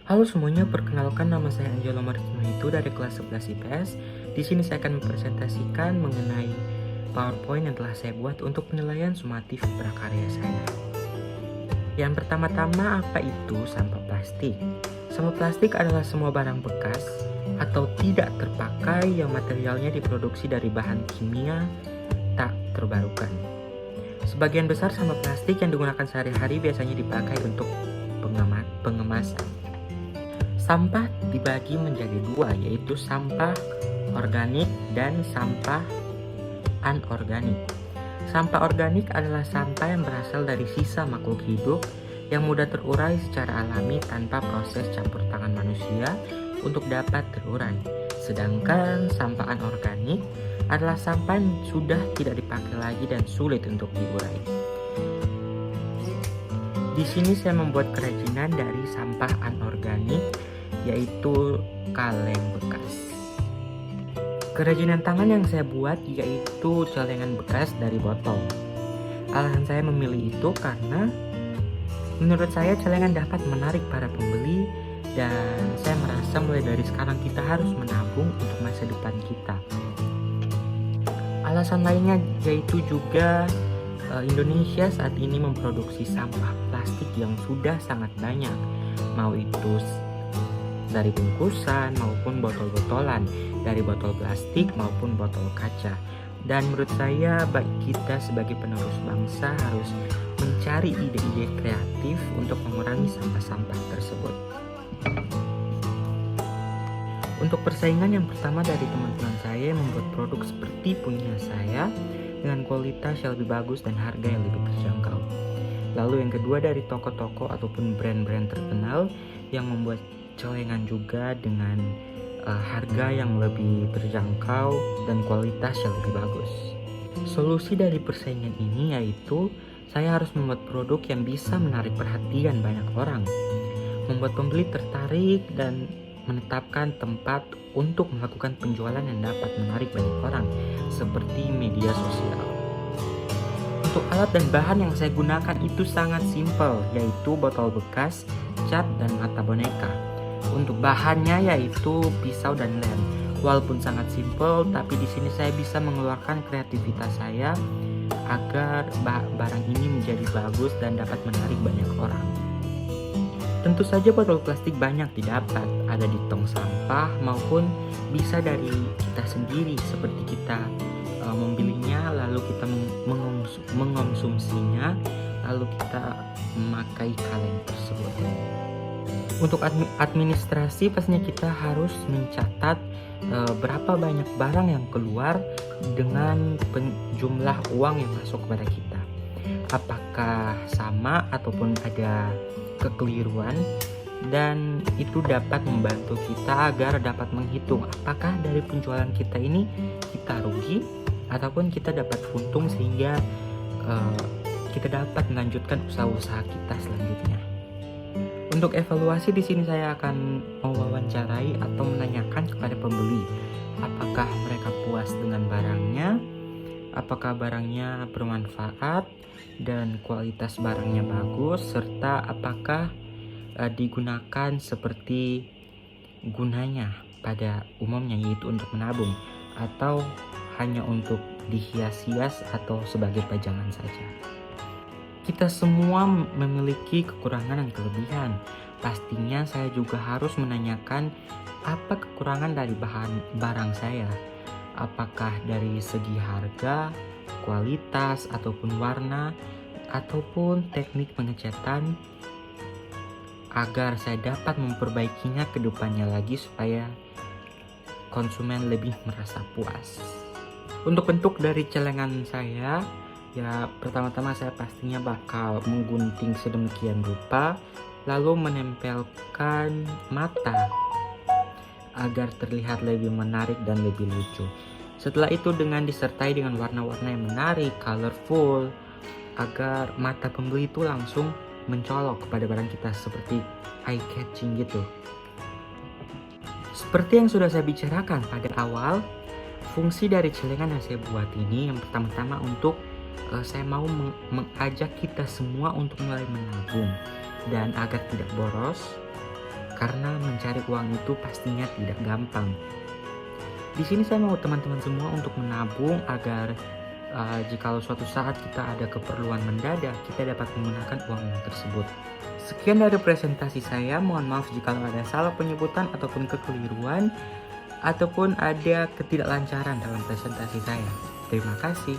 Halo semuanya, perkenalkan nama saya Angelo Martino itu dari kelas 11 IPS. Di sini saya akan mempresentasikan mengenai PowerPoint yang telah saya buat untuk penilaian sumatif prakarya saya. Yang pertama-tama, apa itu sampah plastik? Sampah plastik adalah semua barang bekas atau tidak terpakai yang materialnya diproduksi dari bahan kimia tak terbarukan. Sebagian besar sampah plastik yang digunakan sehari-hari biasanya dipakai untuk pengemasan. Sampah dibagi menjadi dua, yaitu sampah organik dan sampah anorganik. Sampah organik adalah sampah yang berasal dari sisa makhluk hidup yang mudah terurai secara alami tanpa proses campur tangan manusia untuk dapat terurai. Sedangkan sampah anorganik adalah sampah yang sudah tidak dipakai lagi dan sulit untuk diurai. Di sini saya membuat kerajinan dari sampah anorganik, yaitu kaleng bekas. Kerajinan tangan yang saya buat yaitu celengan bekas dari botol. Alasan saya memilih itu karena menurut saya celengan dapat menarik para pembeli, dan saya merasa mulai dari sekarang kita harus menabung untuk masa depan kita. Alasan lainnya yaitu juga Indonesia saat ini memproduksi sampah plastik yang sudah sangat banyak, mau itu dari bungkusan maupun botol-botolan, dari botol plastik maupun botol kaca. Dan menurut saya bagi kita sebagai penerus bangsa harus mencari ide-ide kreatif untuk mengurangi sampah-sampah tersebut. Untuk persaingan yang pertama dari teman-teman saya membuat produk seperti punya saya dengan kualitas yang lebih bagus dan harga yang lebih terjangkau. Lalu yang kedua dari toko-toko ataupun brand-brand terkenal yang membuat celengan juga dengan harga yang lebih terjangkau dan kualitas yang lebih bagus. Solusi dari persaingan ini yaitu saya harus membuat produk yang bisa menarik perhatian banyak orang, membuat pembeli tertarik dan menetapkan tempat untuk melakukan penjualan yang dapat menarik banyak orang, seperti media sosial. Untuk alat dan bahan yang saya gunakan itu sangat simpel, yaitu botol bekas, cat, dan mata boneka. Untuk bahannya yaitu pisau dan lem. Walaupun sangat simpel, tapi di sini saya bisa mengeluarkan kreativitas saya agar barang ini menjadi bagus dan dapat menarik banyak orang. Tentu saja botol plastik banyak didapat, ada di tong sampah maupun bisa dari kita sendiri, seperti kita membelinya lalu kita mengonsumsinya lalu kita memakai kaleng tersebut. Untuk administrasi pastinya kita harus mencatat berapa banyak barang yang keluar dengan jumlah uang yang masuk kepada kita. Apakah sama ataupun ada kekeliruan, dan itu dapat membantu kita agar dapat menghitung apakah dari penjualan kita ini kita rugi ataupun kita dapat untung, sehingga kita dapat melanjutkan usaha-usaha kita selanjutnya. Untuk evaluasi di sini saya akan mewawancarai atau menanyakan kepada pembeli apakah mereka puas dengan barangnya, apakah barangnya bermanfaat dan kualitas barangnya bagus, serta apakah digunakan seperti gunanya pada umumnya, yaitu untuk menabung atau hanya untuk dihias-hias atau sebagai pajangan saja. Kita semua memiliki kekurangan dan kelebihan. Pastinya saya juga harus menanyakan apa kekurangan dari barang saya. Apakah dari segi harga, kualitas, ataupun warna, ataupun teknik pengecatan, agar saya dapat memperbaikinya ke depannya lagi supaya konsumen lebih merasa puas. Untuk bentuk dari celengan saya, ya pertama-tama saya pastinya bakal menggunting sedemikian rupa, lalu menempelkan mata agar terlihat lebih menarik dan lebih lucu. Setelah itu dengan disertai dengan warna-warna yang menarik, colorful, agar mata pembeli itu langsung mencolok kepada barang kita seperti eye catching gitu. Seperti yang sudah saya bicarakan pada awal, fungsi dari celengan yang saya buat ini yang pertama-tama untuk saya mau mengajak kita semua untuk mulai menabung, dan agar tidak boros karena mencari uang itu pastinya tidak gampang. Di sini saya mau teman-teman semua untuk menabung agar jikalau suatu saat kita ada keperluan mendadak, kita dapat menggunakan uang tersebut. Sekian dari presentasi saya, mohon maaf jika ada salah penyebutan ataupun kekeliruan ataupun ada ketidaklancaran dalam presentasi saya. Terima kasih.